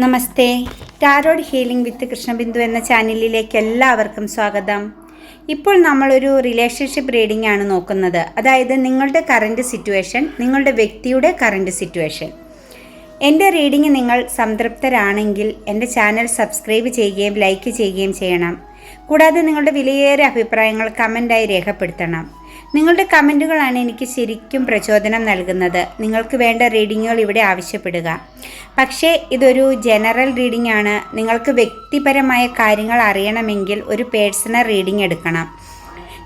നമസ്തേ. Tarot healing വിത്ത് കൃഷ്ണബിന്ദു എന്ന ചാനലിലേക്ക് എല്ലാവർക്കും സ്വാഗതം. ഇപ്പോൾ നമ്മളൊരു റിലേഷൻഷിപ്പ് റീഡിംഗ് ആണ് നോക്കുന്നത്. അതായത് നിങ്ങളുടെ കറൻറ്റ് സിറ്റുവേഷൻ, നിങ്ങളുടെ വ്യക്തിയുടെ കറൻറ്റ് സിറ്റുവേഷൻ. എൻ്റെ റീഡിംഗ് നിങ്ങൾ സംതൃപ്തരാണെങ്കിൽ എൻ്റെ ചാനൽ സബ്സ്ക്രൈബ് ചെയ്യുകയും ലൈക്ക് ചെയ്യുകയും ചെയ്യണം. കൂടാതെ നിങ്ങളുടെ വിലയേറിയ അഭിപ്രായങ്ങൾ കമൻ്റായി രേഖപ്പെടുത്തണം. നിങ്ങളുടെ കമൻറ്റുകളാണ് എനിക്ക് ശരിക്കും പ്രചോദനം നൽകുന്നത്. നിങ്ങൾക്ക് വേണ്ട റീഡിങ്ങുകൾ ഇവിടെ ആവശ്യപ്പെടുക. പക്ഷേ ഇതൊരു ജനറൽ റീഡിംഗ് ആണ്. നിങ്ങൾക്ക് വ്യക്തിപരമായ കാര്യങ്ങൾ അറിയണമെങ്കിൽ ഒരു പേഴ്സണൽ റീഡിംഗ് എടുക്കണം.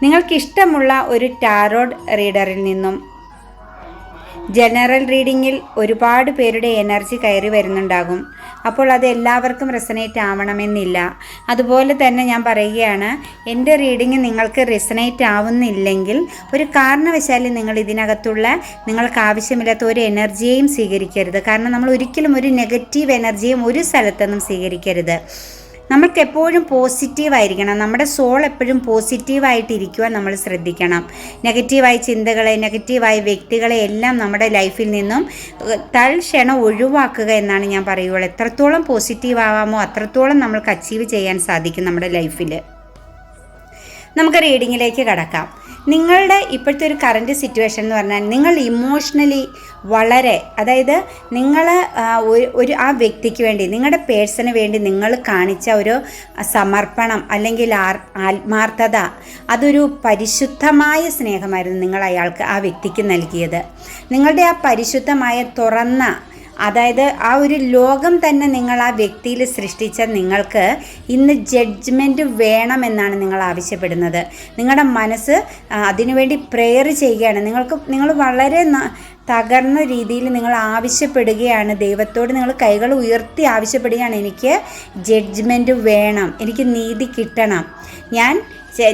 നിങ്ങൾക്കിഷ്ടമുള്ള ഒരു ടാരോഡ് റീഡറിൽ നിന്നും. ജനറൽ റീഡിങ്ങിൽ ഒരുപാട് പേരുടെ എനർജി കയറി വരുന്നുണ്ടാകും. അപ്പോൾ അത് എല്ലാവർക്കും റെസനേറ്റ് ആവണമെന്നില്ല. അതുപോലെ തന്നെ ഞാൻ പറയുകയാണ്, എൻ്റെ റീഡിങ് നിങ്ങൾക്ക് റെസനേറ്റ് ആവുന്നില്ലെങ്കിൽ ഒരു കാരണവശാലും നിങ്ങൾ ഇതിനകത്തുള്ള നിങ്ങൾക്ക് ആവശ്യമില്ലാത്ത ഒരു എനർജിയെയും സ്വീകരിക്കരുത്. കാരണം നമ്മൾ ഒരിക്കലും ഒരു നെഗറ്റീവ് എനർജിയും ഒരു സ്ഥലത്തൊന്നും സ്വീകരിക്കരുത്. നമ്മൾക്ക് എപ്പോഴും പോസിറ്റീവായിരിക്കണം. നമ്മുടെ സോൾ എപ്പോഴും പോസിറ്റീവായിട്ടിരിക്കുവാൻ നമ്മൾ ശ്രദ്ധിക്കണം. നെഗറ്റീവായ ചിന്തകളെ, നെഗറ്റീവായ വ്യക്തികളെ എല്ലാം നമ്മുടെ ലൈഫിൽ നിന്നും തൽക്ഷണം ഒഴിവാക്കുക എന്നാണ് ഞാൻ പറയുള്ളൂ. എത്രത്തോളം പോസിറ്റീവ് ആവാമോ അത്രത്തോളം നമ്മൾക്ക് അച്ചീവ് ചെയ്യാൻ സാധിക്കും നമ്മുടെ ലൈഫിൽ. നമുക്ക് റീഡിങ്ങിലേക്ക് കടക്കാം. നിങ്ങളുടെ ഇപ്പോഴത്തെ ഒരു കറൻറ്റ് സിറ്റുവേഷൻ എന്ന് പറഞ്ഞാൽ നിങ്ങൾ ഇമോഷണലി വളരെ, അതായത് നിങ്ങൾ ഒരു ആ വ്യക്തിക്ക് വേണ്ടി, നിങ്ങളുടെ പേഴ്സണ് വേണ്ടി നിങ്ങൾ കാണിച്ച ഒരു സമർപ്പണം അല്ലെങ്കിൽ ആത്മാർത്ഥത, അതൊരു പരിശുദ്ധമായ സ്നേഹമായിരുന്നു നിങ്ങൾ അയാൾക്ക്, ആ വ്യക്തിക്ക് നൽകിയത്. നിങ്ങളുടെ ആ പരിശുദ്ധമായ തുറന്ന, അതായത് ആ ഒരു ലോകം തന്നെ നിങ്ങൾ ആ വ്യക്തിയിൽ സൃഷ്ടിച്ച നിങ്ങൾക്ക് ഇന്ന് ജഡ്ജ്മെൻറ്റ് വേണമെന്നാണ് നിങ്ങൾ ആവശ്യപ്പെടുന്നത്. നിങ്ങളുടെ മനസ്സ് അതിനുവേണ്ടി പ്രെയർ ചെയ്യുകയാണ്. നിങ്ങൾ വളരെ തകർന്ന രീതിയിൽ നിങ്ങൾ ആവശ്യപ്പെടുകയാണ് ദൈവത്തോട്. നിങ്ങൾ കൈകൾ ഉയർത്തി ആവശ്യപ്പെടുകയാണ്, എനിക്ക് ജഡ്ജ്മെൻറ്റ് വേണം, എനിക്ക് നീതി കിട്ടണം,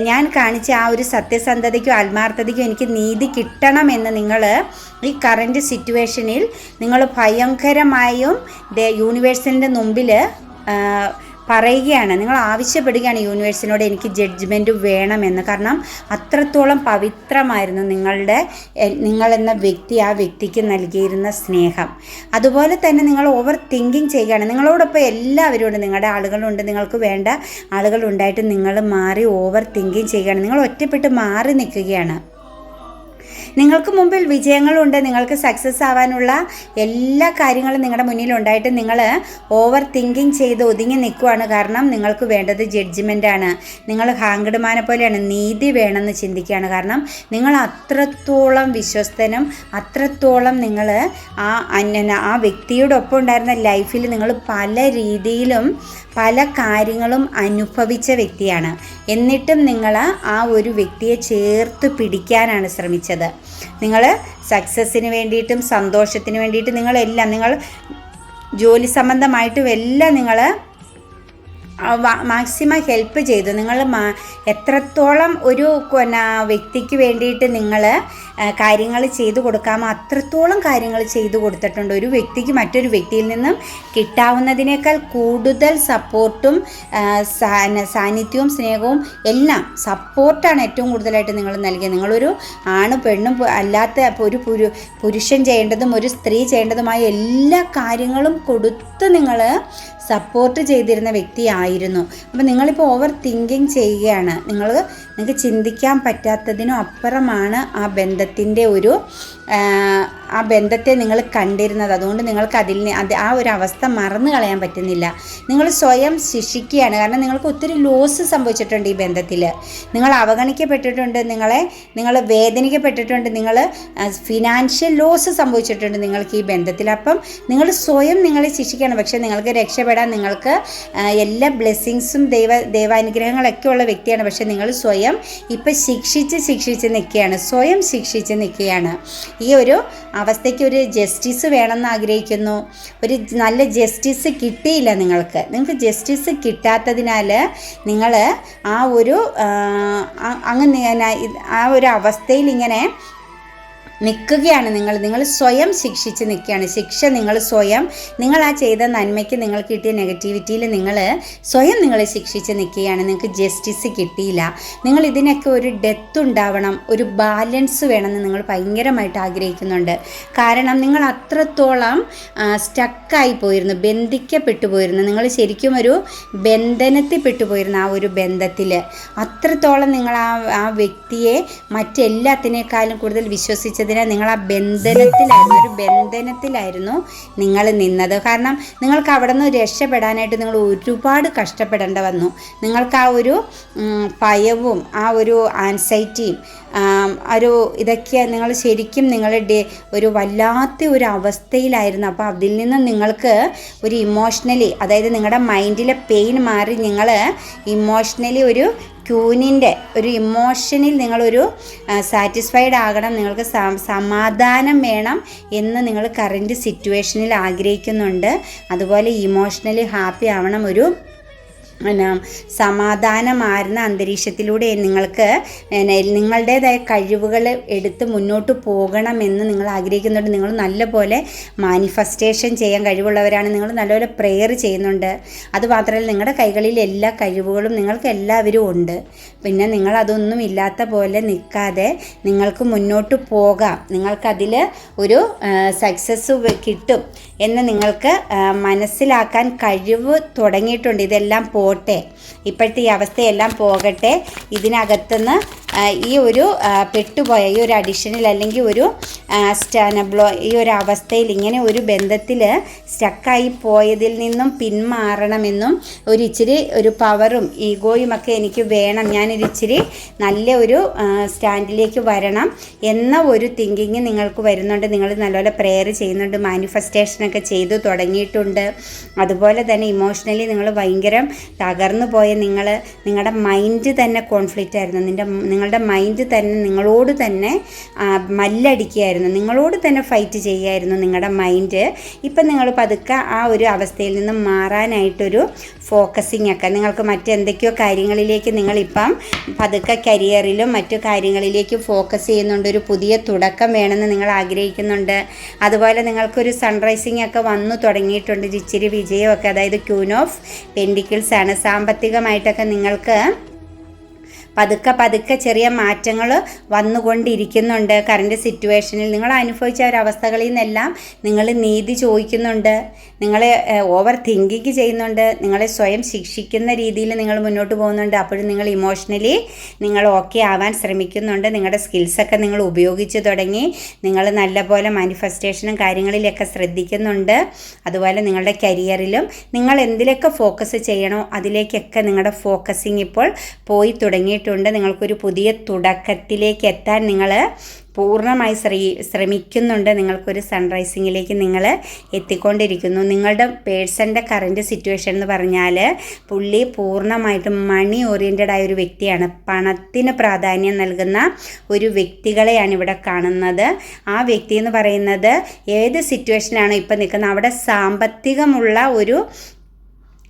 ഞാൻ കാണിച്ച ആ ഒരു സത്യസന്ധതയ്ക്കും ആത്മാർത്ഥതയ്ക്കും എനിക്ക് നീതി കിട്ടണമെന്ന് നിങ്ങൾ ഈ കറൻറ്റ് സിറ്റുവേഷനിൽ നിങ്ങൾ ഭയങ്കരമായും യൂണിവേഴ്സിൻ്റെ മുമ്പിൽ പറയുകയാണ്. നിങ്ങൾ ആവശ്യപ്പെടുകയാണ് യൂണിവേഴ്സിനോട്, എനിക്ക് ജഡ്ജ്മെൻറ്റ് വേണമെന്ന്. കാരണം അത്രത്തോളം പവിത്രമായിരുന്നു നിങ്ങളെന്ന വ്യക്തി ആ വ്യക്തിക്ക് നൽകിയിരുന്ന സ്നേഹം. അതുപോലെ തന്നെ നിങ്ങൾ ഓവർ തിങ്കിങ് ചെയ്യുകയാണ്. നിങ്ങളോടൊപ്പം എല്ലാവരും ഉണ്ട്, നിങ്ങളുടെ ആളുകളുണ്ട്, നിങ്ങൾക്ക് വേണ്ട ആളുകളുണ്ടായിട്ട് നിങ്ങൾ മാറി ഓവർ തിങ്കിങ് ചെയ്യുകയാണ്. നിങ്ങൾ ഒറ്റപ്പെട്ട് മാറി നിൽക്കുകയാണ്. നിങ്ങൾക്ക് മുമ്പിൽ വിജയങ്ങളുണ്ട്, നിങ്ങൾക്ക് സക്സസ് ആവാനുള്ള എല്ലാ കാര്യങ്ങളും നിങ്ങളുടെ മുന്നിലുണ്ടായിട്ട് നിങ്ങൾ ഓവർ തിങ്കിങ് ചെയ്ത് ഒതുങ്ങി നിൽക്കുകയാണ്. കാരണം നിങ്ങൾക്ക് വേണ്ടത് ജഡ്ജ്മെൻ്റാണ്. നിങ്ങൾ ഹാങ്കഡ്മാനെ പോലെയാണ്, നീതി വേണമെന്ന് ചിന്തിക്കുകയാണ്. കാരണം നിങ്ങൾ അത്രത്തോളം വിശ്വസ്തനും അത്രത്തോളം നിങ്ങൾ ആ വ്യക്തിയുടെ ഒപ്പം ഉണ്ടായിരുന്ന ലൈഫിൽ നിങ്ങൾ പല രീതിയിലും പല കാര്യങ്ങളും അനുഭവിച്ച വ്യക്തിയാണ്. എന്നിട്ടും നിങ്ങൾ ആ ഒരു വ്യക്തിയെ ചേർത്ത് പിടിക്കാനാണ് ശ്രമിച്ചത്. നിങ്ങൾ സക്സസ്സിന് വേണ്ടിയിട്ടും സന്തോഷത്തിന് വേണ്ടിയിട്ടും നിങ്ങൾ ജോലി സംബന്ധമായിട്ടും എല്ലാം നിങ്ങൾ മാക്സിമം ഹെൽപ്പ് ചെയ്തു. നിങ്ങൾ എത്രത്തോളം ഒരു വ്യക്തിക്ക് വേണ്ടിയിട്ട് നിങ്ങൾ കാര്യങ്ങൾ ചെയ്തു കൊടുക്കാമോ അത്രത്തോളം കാര്യങ്ങൾ ചെയ്തു കൊടുത്തിട്ടുണ്ട്. ഒരു വ്യക്തിക്ക് മറ്റൊരു വ്യക്തിയിൽ നിന്നും കിട്ടാവുന്നതിനേക്കാൾ കൂടുതൽ സപ്പോർട്ടും സാന്നിധ്യവും സ്നേഹവും എല്ലാം സപ്പോർട്ടാണ് ഏറ്റവും കൂടുതലായിട്ട് നിങ്ങൾ നൽകിയത്. നിങ്ങളൊരു ആണ് പെണ്ണും അല്ലാത്ത ഒരു പുരുഷൻ ചെയ്യേണ്ടതും ഒരു സ്ത്രീ ചെയ്യേണ്ടതുമായ എല്ലാ കാര്യങ്ങളും കൊടുത്ത് നിങ്ങൾ സപ്പോർട്ട് ചെയ്തിരുന്ന വ്യക്തിയായിരുന്നു. അപ്പോൾ നിങ്ങളിപ്പോൾ ഓവർ തിങ്കിങ് ചെയ്യുകയാണ്. നിങ്ങൾക്ക് ചിന്തിക്കാൻ പറ്റാത്തതിനും അപ്പുറമാണ് ആ ബന്ധത്തെ നിങ്ങൾ കണ്ടിരുന്നത്. അതുകൊണ്ട് നിങ്ങൾക്ക് ആ ഒരു അവസ്ഥ മറന്നു കളയാൻ പറ്റുന്നില്ല. നിങ്ങൾ സ്വയം ശിക്ഷിക്കുകയാണ്. കാരണം നിങ്ങൾക്ക് ഒത്തിരി ലോസ് സംഭവിച്ചിട്ടുണ്ട് ഈ ബന്ധത്തിൽ. നിങ്ങൾ അവഗണിക്കപ്പെട്ടിട്ടുണ്ട്, നിങ്ങൾ വേദനിക്കപ്പെട്ടിട്ടുണ്ട്, നിങ്ങൾ ഫിനാൻഷ്യൽ ലോസ് സംഭവിച്ചിട്ടുണ്ട് നിങ്ങൾക്ക് ഈ ബന്ധത്തിൽ. അപ്പം നിങ്ങൾ സ്വയം നിങ്ങളെ ശിക്ഷിക്കുകയാണ്. പക്ഷേ നിങ്ങൾക്ക് രക്ഷപ്പെടാൻ, നിങ്ങൾക്ക് എല്ലാ ബ്ലെസ്സിങ്സും ദൈവാനുഗ്രഹങ്ങളൊക്കെ ഉള്ള വ്യക്തിയാണ്. പക്ഷേ നിങ്ങൾ സ്വയം ഇപ്പം ശിക്ഷിച്ച് നിൽക്കുകയാണ്, സ്വയം ശിക്ഷിച്ച് നിൽക്കുകയാണ്. ഈ ഒരു അവസ്ഥയ്ക്ക് ഒരു ജസ്റ്റിസ് വേണമെന്ന് ആഗ്രഹിക്കുന്നു. ഒരു നല്ല ജസ്റ്റിസ് കിട്ടിയില്ല നിങ്ങൾക്ക് ജസ്റ്റിസ് കിട്ടാത്തതിനാൽ നിങ്ങൾ ആ ഒരു അവസ്ഥയിൽ ഇങ്ങനെ നിൽക്കുകയാണ്. നിങ്ങൾ സ്വയം ശിക്ഷിച്ച് നിൽക്കുകയാണ്. ശിക്ഷ നിങ്ങൾ ആ ചെയ്ത നന്മയ്ക്ക് നിങ്ങൾക്ക് കിട്ടിയ നെഗറ്റിവിറ്റിയിൽ സ്വയം നിങ്ങൾ ശിക്ഷിച്ച് നിൽക്കുകയാണ്. നിങ്ങൾക്ക് ജസ്റ്റിസ് കിട്ടിയില്ല. നിങ്ങൾ ഇതിനൊക്കെ ഒരു ഡെത്ത് ഉണ്ടാവണം, ഒരു ബാലൻസ് വേണമെന്ന് നിങ്ങൾ ഭയങ്കരമായിട്ട് ആഗ്രഹിക്കുന്നുണ്ട്. കാരണം നിങ്ങൾ അത്രത്തോളം സ്റ്റക്കായി പോയിരുന്നു, ബന്ധിക്കപ്പെട്ടു പോയിരുന്നു. നിങ്ങൾ ശരിക്കും ഒരു ബന്ധനത്തിൽ പെട്ടുപോയിരുന്നു. ആ ഒരു ബന്ധത്തിൽ അത്രത്തോളം നിങ്ങൾ ആ വ്യക്തിയെ മറ്റെല്ലാത്തിനേക്കാളും കൂടുതൽ വിശ്വസിച്ചതിനാൽ നിങ്ങൾ ആ ബന്ധനത്തിലായിരുന്നു നിങ്ങൾ നിന്നത്. കാരണം നിങ്ങൾക്ക് അവിടെ നിന്ന് രക്ഷപ്പെടാനായിട്ട് നിങ്ങൾ ഒരുപാട് കഷ്ടപ്പെടേണ്ട വന്നു. നിങ്ങൾക്ക് ആ ഒരു ഭയവും ആ ഒരു ആൻസൈറ്റിയും ഇതൊക്കെ നിങ്ങൾ ശരിക്കും നിങ്ങളുടെ ഒരു വല്ലാത്ത ഒരു അവസ്ഥയിലായിരുന്നു. അപ്പോൾ അതിൽ നിന്ന് നിങ്ങൾക്ക് ഒരു ഇമോഷണലി, അതായത് നിങ്ങളുടെ മൈൻഡിലെ പെയിൻ മാറി നിങ്ങൾ ഇമോഷണലി ഒരു ക്യൂനിൻ്റെ ഒരു ഇമോഷനിൽ നിങ്ങളൊരു സാറ്റിസ്ഫൈഡ് ആകണം, നിങ്ങൾക്ക് സമാധാനം വേണം എന്ന് നിങ്ങൾ കറൻറ്റ് സിറ്റുവേഷനിൽ ആഗ്രഹിക്കുന്നുണ്ട്. അതുപോലെ ഇമോഷണലി ഹാപ്പി ആവണം, ഒരു സമാധാനമാർന്ന അന്തരീക്ഷത്തിലൂടെ നിങ്ങൾക്ക് നിങ്ങളുടേതായ കഴിവുകൾ എടുത്ത് മുന്നോട്ട് പോകണമെന്ന് നിങ്ങൾ ആഗ്രഹിക്കുന്നുണ്ട്. നിങ്ങൾ നല്ലപോലെ മാനിഫെസ്റ്റേഷൻ ചെയ്യാൻ കഴിവുള്ളവരാണ്. നിങ്ങൾ നല്ലപോലെ പ്രെയർ ചെയ്യുന്നുണ്ട്. അതുമാത്രമല്ല, നിങ്ങളുടെ കൈകളിൽ എല്ലാ കഴിവുകളും നിങ്ങൾക്ക് എല്ലാവരും ഉണ്ട്. പിന്നെ നിങ്ങൾ അതൊന്നും ഇല്ലാത്ത പോലെ നിൽക്കാതെ നിങ്ങൾക്ക് മുന്നോട്ട് പോകാം. നിങ്ങൾക്കതിൽ ഒരു സക്സസ് കിട്ടും എന്ന് നിങ്ങൾക്ക് മനസ്സിലാക്കാൻ കഴിവ് തുടങ്ങിയിട്ടുണ്ട്. ഇതെല്ലാം പോട്ടെ, ഇപ്പോഴത്തെ ഈ അവസ്ഥയെല്ലാം പോകട്ടെ. ഇതിനകത്തുനിന്ന് ഈ ഒരു പെട്ടുപോയ ഈ ഒരു അഡിഷനിൽ അല്ലെങ്കിൽ ഒരു ഈ ഒരു അവസ്ഥയിൽ, ഇങ്ങനെ ഒരു ബന്ധത്തിൽ സ്റ്റക്കായി പോയതിൽ നിന്നും പിന്മാറണമെന്നും ഇച്ചിരി ഒരു പവറും ഈഗോയും ഒക്കെ എനിക്ക് വേണം, ഞാനൊരിച്ചിരി നല്ല ഒരു സ്റ്റാൻഡിലേക്ക് വരണം എന്ന ഒരു തിങ്കിങ് നിങ്ങൾക്ക് വരുന്നുണ്ട്. നിങ്ങൾ നല്ലപോലെ പ്രെയർ ചെയ്യുന്നുണ്ട്, മാനിഫെസ്റ്റേഷനൊക്കെ ചെയ്തു തുടങ്ങിയിട്ടുണ്ട്. അതുപോലെ തന്നെ ഇമോഷണലി നിങ്ങൾ ഭയങ്കര തകർന്നു പോയ നിങ്ങളുടെ മൈൻഡ് തന്നെ കോൺഫ്ലിക്റ്റ് ആയിരുന്നു. നിങ്ങളുടെ മൈൻഡ് തന്നെ നിങ്ങളോട് തന്നെ മല്ലടിക്കുകയായിരുന്നു, നിങ്ങളോട് തന്നെ ഫൈറ്റ് ചെയ്യുമായിരുന്നു നിങ്ങളുടെ മൈൻഡ്. ഇപ്പം നിങ്ങൾ പതുക്കെ ആ ഒരു അവസ്ഥയിൽ നിന്ന് മാറാനായിട്ടൊരു ഫോക്കസിങ് ഒക്കെ നിങ്ങൾക്ക് മറ്റെന്തൊക്കെയോ കാര്യങ്ങളിലേക്ക് നിങ്ങളിപ്പം പതുക്കെ കരിയറിലും മറ്റു കാര്യങ്ങളിലേക്ക് ഫോക്കസ് ചെയ്യുന്നുണ്ട്. ഒരു പുതിയ തുടക്കം വേണമെന്ന് നിങ്ങൾ ആഗ്രഹിക്കുന്നുണ്ട്. അതുപോലെ നിങ്ങൾക്കൊരു സൺറൈസിങ് ഒക്കെ വന്നു തുടങ്ങിയിട്ടുണ്ട്, ഇച്ചിരി വിജയമൊക്കെ. അതായത് ക്യൂൻ ഓഫ് പെൻഡിക്കിൾസ് ആണ്. സാമ്പത്തികമായിട്ടൊക്കെ നിങ്ങൾക്ക് പതുക്കെ ചെറിയ മാറ്റങ്ങൾ വന്നുകൊണ്ടിരിക്കുന്നുണ്ട്. കറൻറ്റ് സിറ്റുവേഷനിൽ നിങ്ങൾ അനുഭവിച്ച ഒരവസ്ഥകളിൽ നിന്നെല്ലാം നിങ്ങൾ നീതി ചോദിക്കുന്നുണ്ട്, നിങ്ങളെ ഓവർ തിങ്കിങ് ചെയ്യുന്നുണ്ട്, നിങ്ങളെ സ്വയം ശിക്ഷിക്കുന്ന രീതിയിൽ നിങ്ങൾ മുന്നോട്ട് പോകുന്നുണ്ട്. അപ്പോഴും നിങ്ങൾ ഇമോഷണലി നിങ്ങൾ ഓക്കെ ആവാൻ ശ്രമിക്കുന്നുണ്ട്. നിങ്ങളുടെ സ്കിൽസൊക്കെ നിങ്ങൾ ഉപയോഗിച്ച് തുടങ്ങി. നിങ്ങൾ നല്ലപോലെ മാനിഫെസ്റ്റേഷനും കാര്യങ്ങളിലൊക്കെ ശ്രദ്ധിക്കുന്നുണ്ട്. അതുപോലെ നിങ്ങളുടെ കരിയറിലും നിങ്ങൾ എന്തിലൊക്കെ ഫോക്കസ് ചെയ്യണോ അതിലേക്കൊക്കെ നിങ്ങളുടെ ഫോക്കസിങ് ഇപ്പോൾ പോയി തുടങ്ങിയിട്ടുണ്ട്. നിങ്ങൾക്കൊരു പുതിയ തുടക്കത്തിലേക്ക് എത്താൻ നിങ്ങൾ പൂർണ്ണമായി ശ്രമിക്കുന്നുണ്ട്. നിങ്ങൾക്കൊരു സൺറൈസിങ്ങിലേക്ക് നിങ്ങൾ എത്തിക്കൊണ്ടിരിക്കുന്നു. നിങ്ങളുടെ പേഴ്സൻ്റെ കറൻറ്റ് സിറ്റുവേഷൻ എന്ന് പറഞ്ഞാൽ പുള്ളി പൂർണ്ണമായിട്ടും മണി ഓറിയൻറ്റഡ് ആയ ഒരു വ്യക്തിയാണ്. പണത്തിന് പ്രാധാന്യം നൽകുന്ന ഒരു വ്യക്തികളെയാണ് ഇവിടെ കാണുന്നത്. ആ വ്യക്തി എന്ന് പറയുന്നത് ഏത് സിറ്റുവേഷനാണോ ഇപ്പം നിൽക്കുന്നത് അവിടെ സാമ്പത്തികമുള്ള ഒരു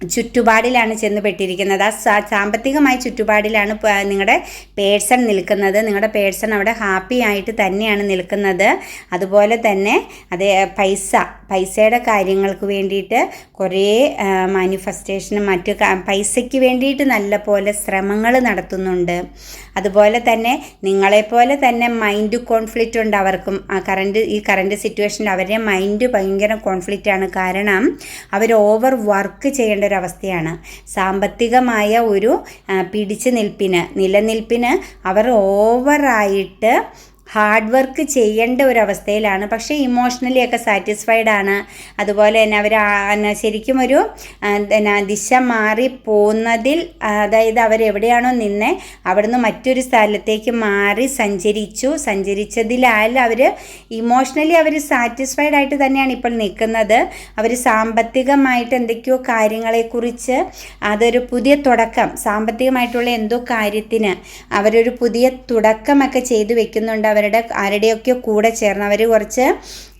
ചുറ്റുപാടിലാണ് ചെന്നുപെട്ടിരിക്കുന്നത്. ആ സാമ്പത്തികമായ ചുറ്റുപാടിലാണ് നിങ്ങളുടെ പേഴ്സൺ നിൽക്കുന്നത്. നിങ്ങളുടെ പേഴ്സൺ അവിടെ ഹാപ്പി ആയിട്ട് തന്നെയാണ് നിൽക്കുന്നത്. അതുപോലെ തന്നെ പൈസയുടെ കാര്യങ്ങൾക്ക് വേണ്ടിയിട്ട് കുറേ മാനിഫെസ്റ്റേഷനും മറ്റു പൈസയ്ക്ക് വേണ്ടിയിട്ട് നല്ല പോലെ ശ്രമങ്ങൾ നടത്തുന്നുണ്ട്. അതുപോലെ തന്നെ നിങ്ങളെപ്പോലെ തന്നെ മൈൻഡ് കോൺഫ്ലിക്റ്റ് ഉണ്ട് അവർക്കും. ഈ കറൻറ്റ് സിറ്റുവേഷനിൽ അവരുടെ മൈൻഡ് ഭയങ്കര കോൺഫ്ലിക്റ്റാണ്. കാരണം അവർ ഓവർ വർക്ക് ചെയ്യേണ്ട ഒരവസ്ഥയാണ്. സാമ്പത്തികമായ ഒരു നിലനിൽപ്പിന് അവർ ഓവറായിട്ട് ഹാർഡ് വർക്ക് ചെയ്യേണ്ട ഒരവസ്ഥയിലാണ്. പക്ഷേ ഇമോഷണലി ഒക്കെ സാറ്റിസ്ഫൈഡ് ആണ്. അതുപോലെ തന്നെ അവർ ശരിക്കും ഒരു ദിശ മാറി പോകുന്നതിൽ, അതായത് അവരെവിടെയാണോ നിന്നെ അവിടുന്ന് മറ്റൊരു സ്ഥലത്തേക്ക് മാറി സഞ്ചരിച്ചതിലാൽ അവർ ഇമോഷണലി അവർ സാറ്റിസ്ഫൈഡ് ആയിട്ട് തന്നെയാണ് ഇപ്പോൾ നിൽക്കുന്നത്. അവർ സാമ്പത്തികമായിട്ട് എന്തൊക്കെയോ കാര്യങ്ങളെക്കുറിച്ച് അതൊരു പുതിയ തുടക്കം, സാമ്പത്തികമായിട്ടുള്ള എന്തോ കാര്യത്തിന് അവരൊരു പുതിയ തുടക്കമൊക്കെ ചെയ്തു വെക്കുന്നുണ്ട്. അവരുടെ ആരുടെയൊക്കെയോ കൂടെ ചേർന്ന് അവർ കുറച്ച്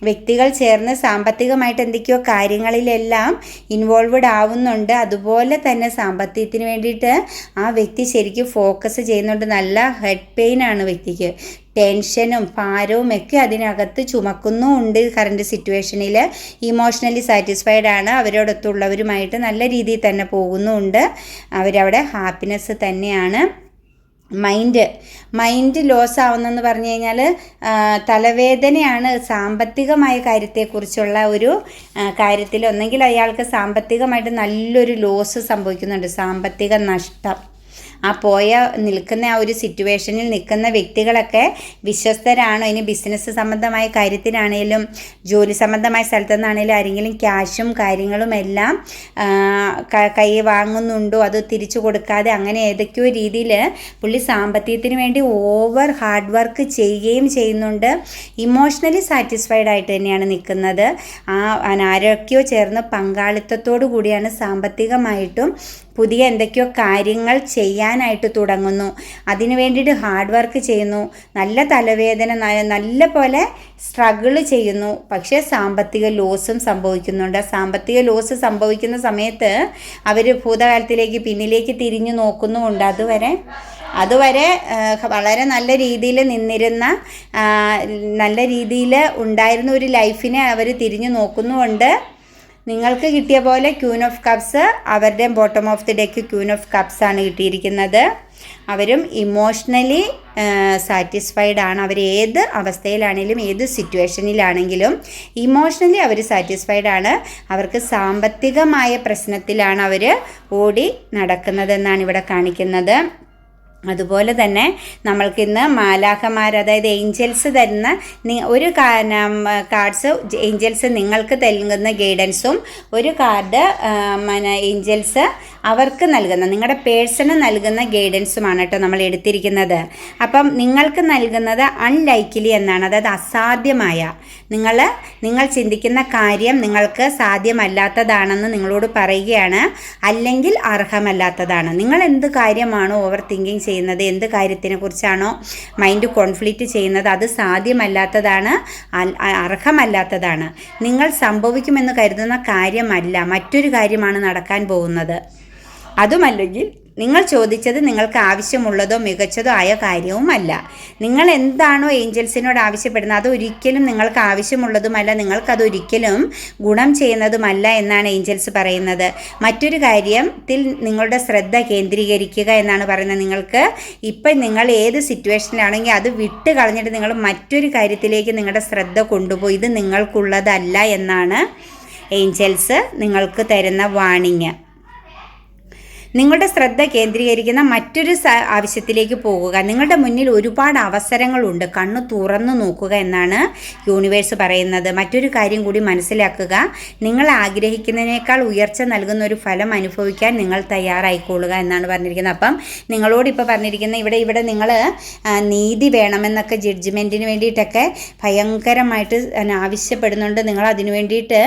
വ്യക്തികൾ ചേർന്ന് സാമ്പത്തികമായിട്ട് എന്തൊക്കെയോ കാര്യങ്ങളിലെല്ലാം ഇൻവോൾവഡ് ആവുന്നുണ്ട്. അതുപോലെ തന്നെ സാമ്പത്തികത്തിന് വേണ്ടിയിട്ട് ആ വ്യക്തി ശരിക്കും ഫോക്കസ് ചെയ്യുന്നുണ്ട്. നല്ല ഹെഡ് പെയിൻ ആണ് വ്യക്തിക്ക്, ടെൻഷനും ഭാരവും ഒക്കെ അതിനകത്ത് ചുമക്കുന്നുമുണ്ട്. കറണ്ട് സിറ്റുവേഷനിൽ ഇമോഷണലി സാറ്റിസ്ഫൈഡ് ആണ്, അവരോടൊത്തുള്ളവരുമായിട്ട് നല്ല രീതിയിൽ തന്നെ പോകുന്നുമുണ്ട്. അവരവിടെ ഹാപ്പിനെസ് തന്നെയാണ്. മൈൻഡ് ലോസ് ആവുന്നെന്ന് പറഞ്ഞു കഴിഞ്ഞാൽ തലവേദനയാണ്. സാമ്പത്തികമായ കാര്യത്തെക്കുറിച്ചുള്ള ഒരു കാര്യത്തിൽ ഒന്നെങ്കിൽ അയാൾക്ക് സാമ്പത്തികമായിട്ട് നല്ലൊരു ലോസ് സംഭവിക്കുന്നുണ്ട്, സാമ്പത്തിക നഷ്ടം. നിൽക്കുന്ന ആ ഒരു സിറ്റുവേഷനിൽ നിൽക്കുന്ന വ്യക്തികളൊക്കെ വിശ്വസ്തരാണോ? ഇനി ബിസിനസ് സംബന്ധമായ കാര്യത്തിനാണേലും ജോലി സംബന്ധമായ സ്ഥലത്തു നിന്നാണേലും ആരെങ്കിലും ക്യാഷും കാര്യങ്ങളും എല്ലാം കൈ വാങ്ങുന്നുണ്ടോ, അത് തിരിച്ചു കൊടുക്കാതെ അങ്ങനെ ഏതൊക്കെയോ രീതിയിൽ പുള്ളി സാമ്പത്തികത്തിന് വേണ്ടി ഓവർ ഹാർഡ് വർക്ക് ചെയ്യുകയും ചെയ്യുന്നുണ്ട്. ഇമോഷണലി സാറ്റിസ്ഫൈഡ് ആയിട്ട് തന്നെയാണ് നിൽക്കുന്നത്. ആരൊക്കെയോ ചേർന്ന് പങ്കാളിത്തത്തോടു കൂടിയാണ് സാമ്പത്തികമായിട്ടും പുതിയ എന്തൊക്കെയോ കാര്യങ്ങൾ ചെയ്യാനായിട്ട് തുടങ്ങുന്നു. അതിനു വേണ്ടിയിട്ട് ഹാർഡ് വർക്ക് ചെയ്യുന്നു. നല്ല തലവേദന, നല്ല പോലെ സ്ട്രഗിൾ ചെയ്യുന്നു. പക്ഷേ സാമ്പത്തിക ലോസും സംഭവിക്കുന്നുണ്ട്. സാമ്പത്തിക ലോസ് സംഭവിക്കുന്ന സമയത്ത് അവർ ഭൂതകാലത്തിലേക്ക് പിന്നിലേക്ക് തിരിഞ്ഞു നോക്കുന്നുമുണ്ട്. അതുവരെ വളരെ നല്ല രീതിയിൽ നിന്നിരുന്ന, നല്ല രീതിയിൽ ഉണ്ടായിരുന്ന ഒരു ലൈഫിനെ അവർ തിരിഞ്ഞു നോക്കുന്നുമുണ്ട്. നിങ്ങൾക്ക് കിട്ടിയ പോലെ ക്യൂൻ ഓഫ് കപ്സ്, അവരുടെ bottom of the deck queen of cups ആണ് കിട്ടിയിരിക്കുന്നത്. അവരും ഇമോഷണലി സാറ്റിസ്ഫൈഡ് ആണ്. അവർ ഏത് അവസ്ഥയിലാണെങ്കിലും ഏത് സിറ്റുവേഷനിലാണെങ്കിലും ഇമോഷണലി അവർ സാറ്റിസ്ഫൈഡ് ആണ്. അവർക്ക് സാമ്പത്തികമായ പ്രശ്നത്തിലാണ് അവർ ഓടി നടക്കുന്നതെന്നാണ് ഇവിടെ കാണിക്കുന്നത്. അതുപോലെ തന്നെ നമ്മൾക്കിന്ന് മാലാഖമാർ, അതായത് ഏഞ്ചൽസ് തരുന്ന ഒരു കാർഡ്സ് ഏഞ്ചൽസ് നിങ്ങൾക്ക് നൽകുന്ന ഗൈഡൻസും, ഒരു കാർഡ് ഏഞ്ചൽസ് അവർക്ക് നൽകുന്ന, നിങ്ങളുടെ പേഴ്സണ് നൽകുന്ന ഗൈഡൻസുമാണ് കേട്ടോ നമ്മൾ എടുത്തിരിക്കുന്നത്. അപ്പം നിങ്ങൾക്ക് നൽകുന്നത് അൺലൈക്ക്ലി എന്നാണ്, അതായത് അസാധ്യമായ, നിങ്ങൾ ചിന്തിക്കുന്ന കാര്യം നിങ്ങൾക്ക് സാധ്യമല്ലാത്തതാണെന്ന് നിങ്ങളോട് പറയുകയാണ്. അല്ലെങ്കിൽ അർഹമല്ലാത്തതാണ്. നിങ്ങൾ എന്ത് കാര്യമാണോ ഓവർ തിങ്കിങ് ചെയ്യുന്നത്, എന്ത് കാര്യത്തിനെ കുറിച്ചാണോ മൈൻഡ് കോൺഫ്ലിക്റ്റ് ചെയ്യുന്നത്, അത് സാധ്യമല്ലാത്തതാണ്, അർഹമല്ലാത്തതാണ്. നിങ്ങൾ സംഭവിക്കുമെന്ന് കരുതുന്ന കാര്യമല്ല, മറ്റൊരു കാര്യമാണ് നടക്കാൻ പോകുന്നത്. അതുമല്ലെങ്കിൽ നിങ്ങൾ ചോദിച്ചത് നിങ്ങൾക്ക് ആവശ്യമുള്ളതോ മികച്ചതോ ആയ കാര്യവുമല്ല. നിങ്ങൾ എന്താണോ ഏഞ്ചൽസിനോട് ആവശ്യപ്പെടുന്നത് അതൊരിക്കലും നിങ്ങൾക്ക് ആവശ്യമുള്ളതുമല്ല, നിങ്ങൾക്കതൊരിക്കലും ഗുണം ചെയ്യുന്നതുമല്ല എന്നാണ് ഏഞ്ചൽസ് പറയുന്നത്. മറ്റൊരു കാര്യത്തിൽ നിങ്ങളുടെ ശ്രദ്ധ കേന്ദ്രീകരിക്കുക എന്നാണ് പറയുന്നത്. ഇപ്പം നിങ്ങൾ ഏത് സിറ്റുവേഷനിലാണെങ്കിൽ അത് വിട്ട് കളഞ്ഞിട്ട് നിങ്ങൾ മറ്റൊരു കാര്യത്തിലേക്ക് നിങ്ങളുടെ ശ്രദ്ധ കൊണ്ടുപോയി. ഇത് നിങ്ങൾക്കുള്ളതല്ല എന്നാണ് ഏഞ്ചൽസ് നിങ്ങൾക്ക് തരുന്ന വാണിങ്. നിങ്ങളുടെ ശ്രദ്ധ കേന്ദ്രീകരിക്കുന്ന മറ്റൊരു ആവശ്യത്തിലേക്ക് പോകുക. നിങ്ങളുടെ മുന്നിൽ ഒരുപാട് അവസരങ്ങളുണ്ട്, കണ്ണു തുറന്നു നോക്കുക എന്നാണ് യൂണിവേഴ്സ് പറയുന്നത്. മറ്റൊരു കാര്യം കൂടി മനസ്സിലാക്കുക, നിങ്ങൾ ആഗ്രഹിക്കുന്നതിനേക്കാൾ ഉയർച്ച നൽകുന്ന ഒരു ഫലം അനുഭവിക്കാൻ നിങ്ങൾ തയ്യാറായിക്കൊള്ളുക എന്നാണ് പറഞ്ഞിരിക്കുന്നത്. അപ്പം നിങ്ങളോട് ഇപ്പോൾ പറഞ്ഞിരിക്കുന്ന ഇവിടെ നിങ്ങൾ നീതി വേണമെന്നൊക്കെ ജഡ്ജ്മെൻറ്റിന് വേണ്ടിയിട്ടൊക്കെ ഭയങ്കരമായിട്ട് ആവശ്യപ്പെടുന്നുണ്ട്. നിങ്ങൾ അതിനു വേണ്ടിയിട്ട്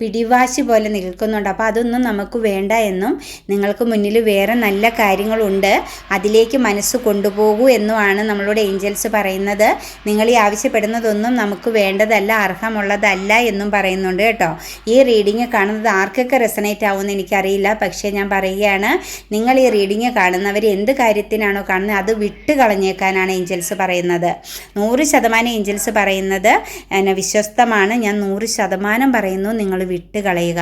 പിടിവാശി പോലെ നിൽക്കുന്നുണ്ട്. അപ്പോൾ അതൊന്നും നമുക്ക് വേണ്ട എന്നും നിങ്ങൾക്ക് മുന്നിൽ വേറെ നല്ല കാര്യങ്ങളുണ്ട്, അതിലേക്ക് മനസ്സ് കൊണ്ടുപോകൂ എന്നുമാണ് നമ്മളോട് ഏഞ്ചൽസ് പറയുന്നത്. നിങ്ങൾ ഈ ആവശ്യപ്പെടുന്നതൊന്നും നമുക്ക് വേണ്ടതല്ല, അർഹമുള്ളതല്ല എന്നും പറയുന്നുണ്ട് കേട്ടോ. ഈ റീഡിങ് കാണുന്നത് ആർക്കൊക്കെ റെസണേറ്റ് ആവുമെന്ന് എനിക്കറിയില്ല. പക്ഷേ ഞാൻ പറയുകയാണ്, നിങ്ങൾ ഈ റീഡിങ് കാണുന്നവർ എന്ത് കാര്യത്തിനാണോ കാണുന്നത് അത് വിട്ട് കളഞ്ഞേക്കാനാണ് ഏഞ്ചൽസ് പറയുന്നത്. 100% ഏഞ്ചൽസ് പറയുന്നത് വിശ്വസ്തമാണ്. ഞാൻ 100% പറയുന്നു, നിങ്ങൾ വിട്ട് കളയുക.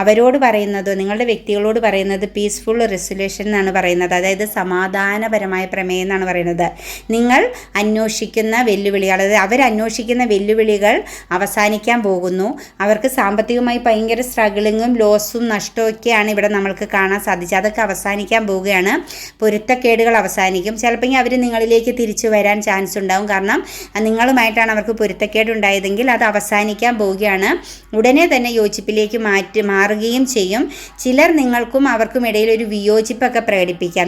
അവരോട് പറയുന്നത്, നിങ്ങളുടെ വ്യക്തികളോട് പറയുന്നത് പീസ്ഫുൾ റെസൊല്യൂഷൻ എന്നാണ് പറയുന്നത്. അതായത് സമാധാനപരമായ പ്രമേയം എന്നാണ് പറയുന്നത്. നിങ്ങൾ അന്വേഷിക്കുന്ന വെല്ലുവിളികൾ, അതായത് അവരന്വേഷിക്കുന്ന വെല്ലുവിളികൾ അവസാനിക്കാൻ പോകുന്നു. അവർക്ക് സാമ്പത്തികമായി ഭയങ്കര സ്ട്രഗിളിങ്ങും ലോസും നഷ്ടമൊക്കെയാണ് ഇവിടെ നമ്മൾക്ക് കാണാൻ സാധിച്ചത്. അതൊക്കെ അവസാനിക്കാൻ പോവുകയാണ്. പൊരുത്തക്കേടുകൾ അവസാനിക്കും. ചിലപ്പോൾ അവർ നിങ്ങളിലേക്ക് തിരിച്ചു വരാൻ ചാൻസ് ഉണ്ടാവും. കാരണം നിങ്ങളുമായിട്ടാണ് അവർക്ക് പൊരുത്തക്കേടുണ്ടായതെങ്കിൽ അത് അവസാനിക്കാൻ പോവുകയാണ്. ഉടനെ തന്നെ യോജിപ്പിലേക്ക് മാറുകയും ചെയ്യും. ചിലർ നിങ്ങൾക്കും അവർക്കും ഇടയിൽ ഒരു വിയോജിപ്പൊക്കെ പ്രകടിപ്പിക്കാം.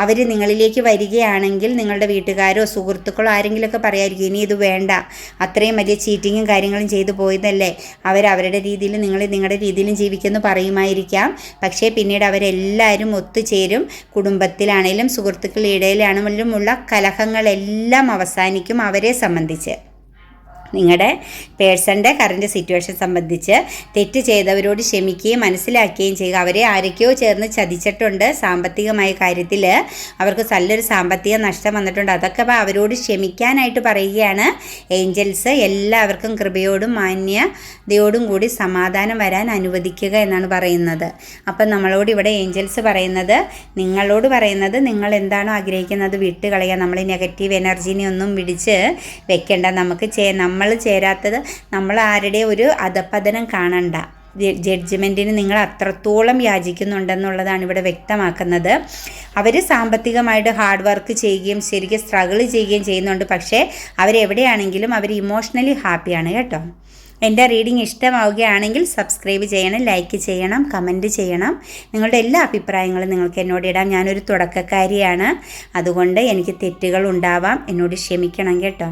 അവർ നിങ്ങളിലേക്ക് വരികയാണെങ്കിൽ നിങ്ങളുടെ വീട്ടുകാരോ സുഹൃത്തുക്കളോ ആരെങ്കിലുമൊക്കെ പറയായിരിക്കും ഇനി ഇത് വേണ്ട, അത്രയും വലിയ ചീറ്റിങ്ങും കാര്യങ്ങളും ചെയ്തു പോയതല്ലേ, അവരുടെ രീതിയിൽ നിങ്ങൾ നിങ്ങളുടെ രീതിയിലും ജീവിക്കുമെന്ന് പറയുമായിരിക്കാം. പക്ഷേ പിന്നീട് അവരെല്ലാവരും ഒത്തുചേരും. കുടുംബത്തിലാണെങ്കിലും സുഹൃത്തുക്കളുടെ ഇടയിലാണെങ്കിലും ഉള്ള കലഹങ്ങളെല്ലാം അവസാനിക്കും അവരെ സംബന്ധിച്ച്. നിങ്ങളുടെ പേഴ്സൻ്റെ കറൻറ്റ് സിറ്റുവേഷൻ സംബന്ധിച്ച് തെറ്റ് ചെയ്തവരോട് ക്ഷമിക്കുകയും മനസ്സിലാക്കുകയും ചെയ്യുക. അവരെ ആരൊക്കെയോ ചേർന്ന് ചതിച്ചിട്ടുണ്ട്. സാമ്പത്തികമായ കാര്യത്തിൽ അവർക്ക് നല്ലൊരു സാമ്പത്തിക നഷ്ടം വന്നിട്ടുണ്ട്. അതൊക്കെ അവരോട് ക്ഷമിക്കാനായിട്ട് പറയുകയാണ് ഏഞ്ചൽസ്. എല്ലാവർക്കും കൃപയോടും മാന്യതയോടും കൂടി സമാധാനം വരാൻ അനുവദിക്കുക എന്നാണ് പറയുന്നത്. അപ്പം നമ്മളോട് ഇവിടെ ഏഞ്ചൽസ് പറയുന്നത്, നിങ്ങളോട് പറയുന്നത്, നിങ്ങൾ എന്താണോ ആഗ്രഹിക്കുന്നത് വിട്ടുകളയുക. നമ്മൾ നെഗറ്റീവ് എനർജീനെ ഒന്നും പിടിച്ച് വെക്കേണ്ട. നമ്മൾ ചേരാത്തത് നമ്മൾ ആരുടെ ഒരു അധപ്പതനം കാണണ്ട. ജഡ്ജ്മെൻറ്റിന് നിങ്ങൾ അത്രത്തോളം യാചിക്കുന്നുണ്ടെന്നുള്ളതാണ് ഇവിടെ വ്യക്തമാക്കുന്നത്. അവർ സാമ്പത്തികമായിട്ട് ഹാർഡ് വർക്ക് ചെയ്യുകയും ശരിക്കും സ്ട്രഗിൾ ചെയ്യുകയും ചെയ്യുന്നുണ്ട്. പക്ഷേ അവരെവിടെയാണെങ്കിലും അവർ ഇമോഷണലി ഹാപ്പിയാണ് കേട്ടോ. എൻ്റെ റീഡിംഗ് ഇഷ്ടമാവുകയാണെങ്കിൽ സബ്സ്ക്രൈബ് ചെയ്യണം, ലൈക്ക് ചെയ്യണം, കമൻറ്റ് ചെയ്യണം. നിങ്ങളുടെ എല്ലാ അഭിപ്രായങ്ങളും നിങ്ങൾക്ക് എന്നോട് ഇടാം. ഞാനൊരു തുടക്കക്കാരിയാണ്, അതുകൊണ്ട് എനിക്ക് തെറ്റുകൾ ഉണ്ടാവാം. എന്നോട് ക്ഷമിക്കണം കേട്ടോ.